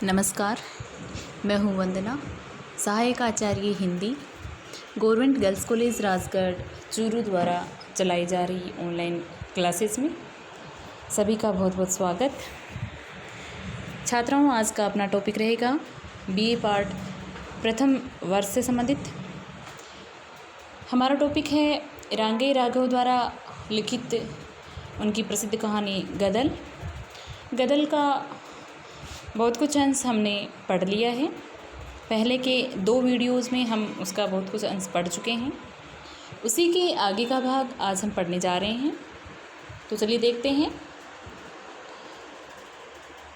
नमस्कार, मैं हूँ वंदना, सहायक आचार्य Hindi, government girls college Rajgarh Churu द्वारा चलाई जा रही ऑनलाइन क्लासेस में सभी का बहुत बहुत स्वागत। छात्राओं, आज का अपना टॉपिक रहेगा बीए पार्ट प्रथम वर्ष से संबंधित। हमारा टॉपिक है रांगे राघव द्वारा लिखित उनकी प्रसिद्ध कहानी गदल। गदल का बहुत कुछ अंश हमने पढ़ लिया है। पहले के 2 वीडियोज़ में हम उसका बहुत कुछ अंश पढ़ चुके हैं। उसी के आगे का भाग आज हम पढ़ने जा रहे हैं। तो चलिए देखते हैं।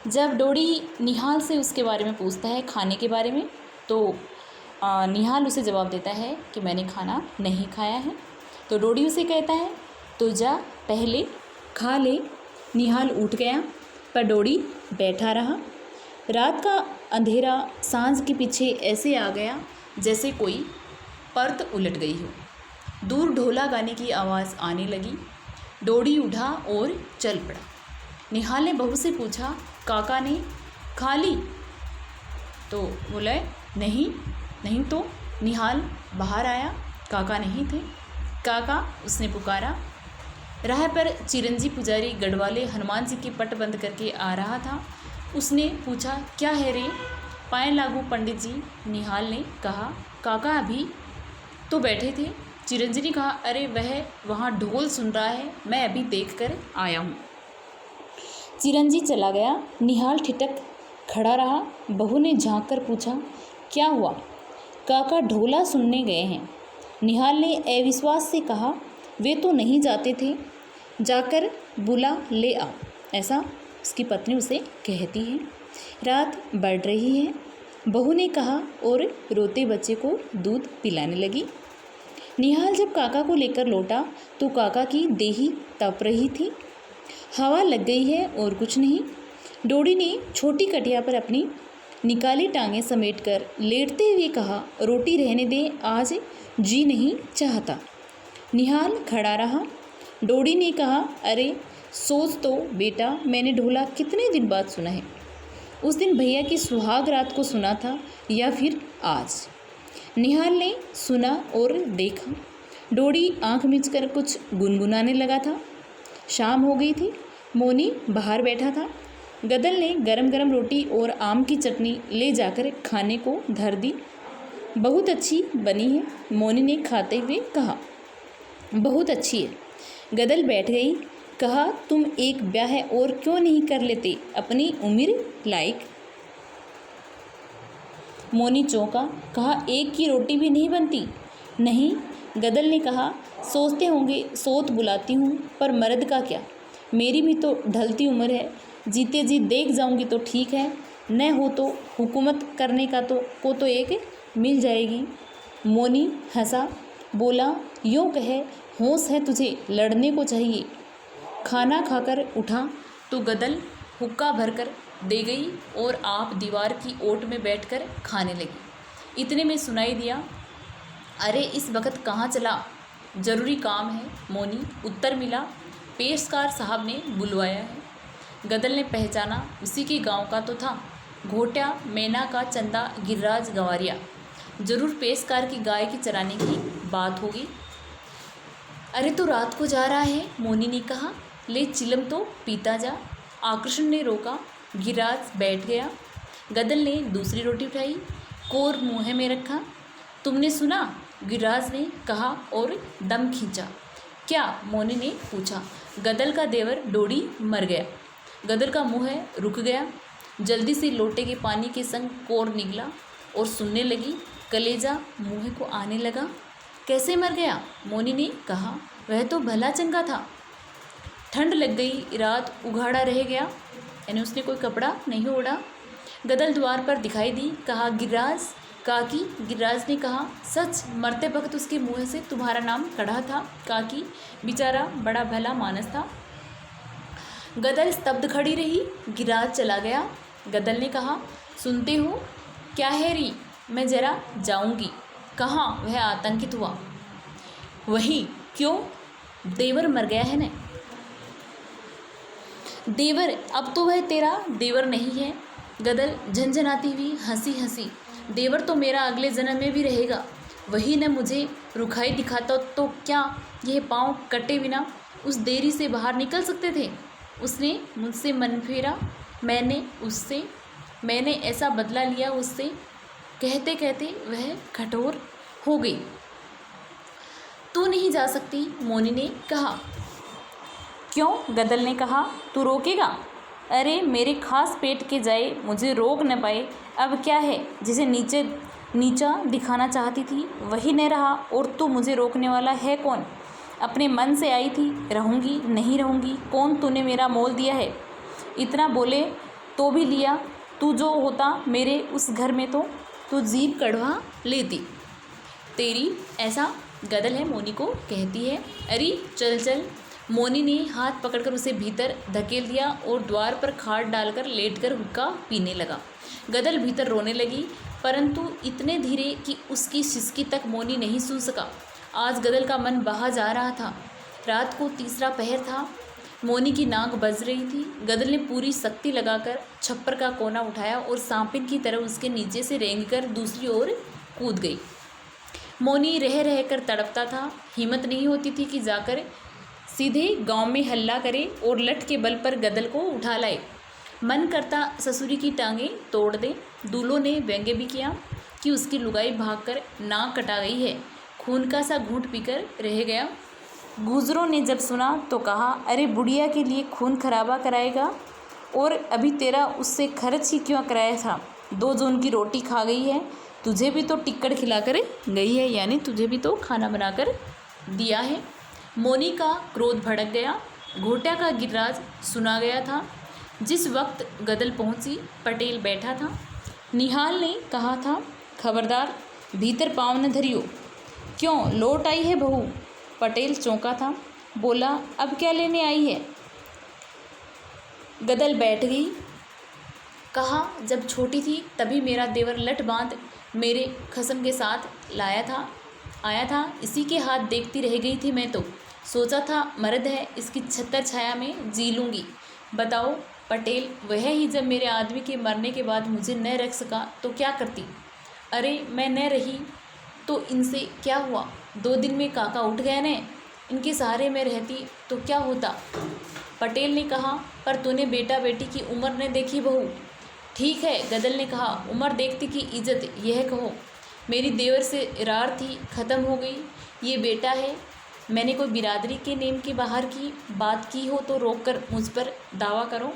जब डोडी निहाल से उसके बारे में पूछता है, खाने के बारे में, तो निहाल उसे जवाब देता है कि मैंने खाना नहीं खाया है। तो डोडी उसे कहता है तो जा पहले खा ले। निहाल उठ गया पर डोडी बैठा रहा। रात का अंधेरा सांझ के पीछे ऐसे आ गया जैसे कोई परत उलट गई हो। दूर ढोला गाने की आवाज़ आने लगी। डोडी उठा और चल पड़ा। निहाल ने बहू से पूछा, काका ने खा ली? तो बोला नहीं तो। निहाल बाहर आया, काका नहीं थे। काका, उसने पुकारा। राह पर चिरंजी पुजारी गढ़वाले हनुमान जी के पट बंद करके आ रहा था। उसने पूछा, क्या है रे? पाए लागू पंडित जी, निहाल ने कहा। काका अभी तो बैठे थे। चिरंजी ने कहा, अरे वह वहाँ ढोल सुन रहा है, मैं अभी देख कर आया हूँ। चिरंजी चला गया। निहाल ठिठक खड़ा रहा। बहू ने झांक कर पूछा, क्या हुआ? काका ढोला सुनने गए हैं। निहाल ने अविश्वास से कहा, वे तो नहीं जाते थे, जाकर बुला ले आओ, ऐसा उसकी पत्नी उसे कहती है। रात बढ़ रही है, बहू ने कहा और रोते बच्चे को दूध पिलाने लगी। निहाल जब काका को लेकर लौटा तो काका की देही तप रही थी। हवा लग गई है और कुछ नहीं। डोडी ने छोटी कटिया पर अपनी निकाली टांगें समेटकर लेटते हुए कहा, रोटी रहने दे, आज जी नहीं चाहता। निहाल खड़ा रहा। डोडी ने कहा, अरे सोच तो बेटा, मैंने ढोला कितने दिन बाद सुना है। उस दिन भैया की सुहाग रात को सुना था या फिर आज? निहाल ने सुना और देखा। डोडी आंख मीचकर कुछ गुनगुनाने लगा था। शाम हो गई थी। मोनी बाहर बैठा था। गदल ने गरम गरम रोटी और आम की चटनी ले जाकर खाने को धर दी। बहुत अच्छी बनी है, मोनी ने खाते हुए कहा। बहुत अच्छी है। गदल बैठ गई। कहा, तुम एक ब्याह और क्यों नहीं कर लेते अपनी उम्र लायक? मोनी चौंका। कहा, एक की रोटी भी नहीं बनती? नहीं, गदल ने कहा, सोचते होंगे सोत बुलाती हूँ, पर मर्द का क्या, मेरी भी तो ढलती उम्र है। जीते जी देख जाऊँगी तो ठीक है, न हो तो हुकूमत करने का तो एक मिल जाएगी। मोनी हंसा, बोला, यूँ कहे होश है तुझे, लड़ने को चाहिए। खाना खाकर उठा तो गदल हुक्का भरकर दे गई और आप दीवार की ओट में बैठकर खाने लगी। इतने में सुनाई दिया, अरे इस वक्त कहाँ चला? ज़रूरी काम है, मोनी उत्तर मिला। पेशकार साहब ने बुलवाया है। गदल ने पहचाना, उसी के गांव का तो था, घोटिया मैना का चंदा गिरिराज गंवारिया। ज़रूर पेशकार की गाय की चराने की बात होगी। अरे तो रात को जा रहा है, मोनी ने कहा, ले चिलम तो पीता जा। आकर्षण ने रोका। गिरिराज बैठ गया। गदल ने दूसरी रोटी उठाई, कोर मुँह में रखा। तुमने सुना? गिरिराज ने कहा और दम खींचा। क्या? मोनी ने पूछा। गदल का देवर डोडी मर गया। गदल का मुँह रुक गया। जल्दी से लोटे के पानी के संग कोर निकला और सुनने लगी। कलेजा मुँह को आने लगा। कैसे मर गया? मोनी ने कहा, वह तो भला चंगा था। ठंड लग गई, रात उघाड़ा रह गया, यानी उसने कोई कपड़ा नहीं ओढ़ा। गदल द्वार पर दिखाई दी। कहा, गिरिराज काकी। गिरिराज ने कहा, सच? मरते वक्त उसके मुँह से तुम्हारा नाम कढ़ा था काकी। बेचारा बड़ा भला मानस था। गदल स्तब्ध खड़ी रही। गिरिराज चला गया। गदल ने कहा, सुनते हो? क्या है री? मैं जरा जाऊंगी। कहाँ? वह आतंकित हुआ। वही। क्यों? देवर मर गया है न। देवर? अब तो वह तेरा देवर नहीं है, गदल झंझनाती हुई हंसी हंसी, देवर तो मेरा अगले जन्म में भी रहेगा, वही न मुझे रुखाई दिखाता तो क्या यह पाँव कटे बिना उस देरी से बाहर निकल सकते थे। उसने मुझसे मन फेरा, मैंने ऐसा बदला लिया उससे। कहते कहते वह कठोर हो गई। तू नहीं जा सकती, मोनी ने कहा। क्यों? गदल ने कहा। तू रोकेगा? अरे मेरे खास पेट के जाए मुझे रोक न पाए, अब क्या है? जिसे नीचा दिखाना चाहती थी वही न रहा, और तू मुझे रोकने वाला है कौन? अपने मन से आई थी, रहूँगी नहीं रहूँगी, कौन तूने मेरा मोल दिया है? इतना बोले तो भी लिया, तू जो होता मेरे उस घर में तो तू जीभ कड़वा लेती तेरी। ऐसा गदल है मोनी को कहती है। अरे चल चल। मोनी ने हाथ पकड़कर उसे भीतर धकेल दिया और द्वार पर खाट डालकर लेटकर हुक्का पीने लगा। गदल भीतर रोने लगी, परंतु इतने धीरे कि उसकी सिसकी तक मोनी नहीं सुन सका। आज गदल का मन बहा जा रहा था। रात को तीसरा पहर था। मोनी की नाक बज रही थी। गदल ने पूरी शक्ति लगाकर छप्पर का कोना उठाया और सांपिन की तरह उसके नीचे से रेंगकर दूसरी ओर कूद गई। मोनी रह रह कर तड़पता था। हिम्मत नहीं होती थी कि जाकर सीधे गांव में हल्ला करे और लठ के बल पर गदल को उठा लाए। मन करता ससुरी की टांगें तोड़ दे। दूल्हों ने व्यंग्य भी किया कि उसकी लुगाई भागकर नाक कटा गई है, खून का सा घूंट पीकर रह गया। गुजरों ने जब सुना तो कहा, अरे बुढ़िया के लिए खून खराबा कराएगा, और अभी तेरा उससे खर्च ही क्यों कराया था? 2 जून की रोटी खा गई है, तुझे भी तो टिक्कड़ खिलाकर गई है, यानी तुझे भी तो खाना बनाकर दिया है। मोनी का क्रोध भड़क गया। घोटा का गिरिराज सुना गया था। जिस वक्त गदल पहुंची, पटेल बैठा था। निहाल ने कहा था, खबरदार भीतर पाँव न धरियो। क्यों, लौट आई है बहू? पटेल चौंका था। बोला, अब क्या लेने आई है? गदल बैठ गई। कहा, जब छोटी थी तभी मेरा देवर लठ बांध मेरे खसम के साथ आया था, इसी के हाथ देखती रह गई थी मैं तो। सोचा था मर्द है, इसकी छत्तर छाया में जी लूँगी। बताओ पटेल, वह ही जब मेरे आदमी के मरने के बाद मुझे न रख सका तो क्या करती? अरे मैं न रही तो इनसे क्या हुआ? 2 दिन में काका उठ गए न, इनके सहारे में रहती तो क्या होता? पटेल ने कहा, पर तूने बेटा बेटी की उम्र न देखी बहू। ठीक है, गदल ने कहा, उम्र देखती की इज्जत यह कहो। मेरी देवर से रार थी, ख़त्म हो गई। ये बेटा है। मैंने कोई बिरादरी के नेम के बाहर की बात की हो तो रोक कर मुझ पर दावा करो,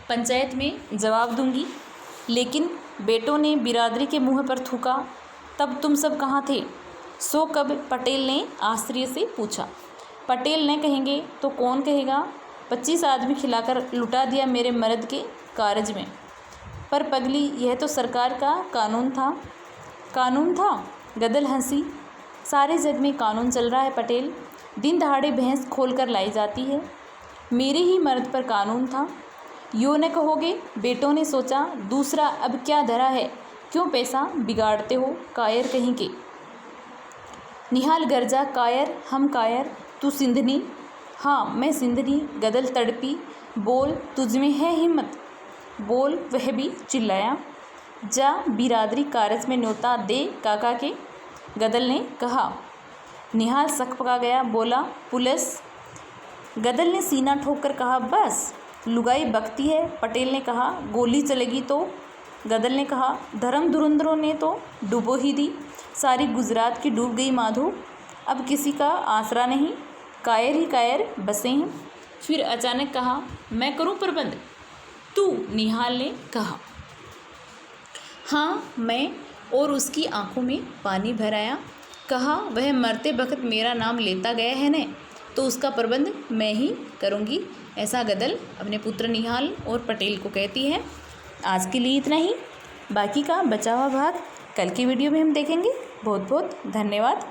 पंचायत में जवाब दूंगी। लेकिन बेटों ने बिरादरी के मुँह पर थूका, तब तुम सब कहाँ थे? सो कब? पटेल ने आश्चर्य से पूछा। पटेल न कहेंगे तो कौन कहेगा? 25 आदमी खिलाकर लुटा दिया मेरे मर्द के कारज में। पर पगली, यह तो सरकार का कानून था। कानून था? गदल हंसी। सारे जग में कानून चल रहा है पटेल। दिन दहाड़े भैंस खोलकर लाई जाती है। मेरे ही मर्द पर कानून था। यो न कहोगे? बेटों ने सोचा। दूसरा, अब क्या धरा है? क्यों पैसा बिगाड़ते हो, कायर कहीं के? निहाल गरजा, कायर? हम कायर? तू सिंधनी? हाँ मैं सिंधनी। गदल तड़पी। बोल, तुझमें है हिम्मत? बोल। वह भी चिल्लाया। जा बिरादरी कारज में न्योता दे काका के, गदल ने कहा। निहाल सकपका गया। बोला, पुलिस? गदल ने सीना ठोक कर कहा, बस लुगाई बकती है। पटेल ने कहा, गोली चलेगी तो? गदल ने कहा, धर्म धुरंधरों ने तो डुबो ही दी। सारी गुजरात की डूब गई माधो। अब किसी का आसरा नहीं, कायर ही कायर बसे हैं। फिर अचानक कहा, मैं करूं प्रबंध? तू? निहाल ने कहा। हाँ मैं। और उसकी आंखों में पानी भर आया। कहा, वह मरते वक्त मेरा नाम लेता गया है न, तो उसका प्रबंध मैं ही करूँगी। ऐसा गदल अपने पुत्र निहाल और पटेल को कहती है। आज के लिए इतना ही। बाकी का बचा हुआ भाग कल की वीडियो में हम देखेंगे। बहुत बहुत धन्यवाद।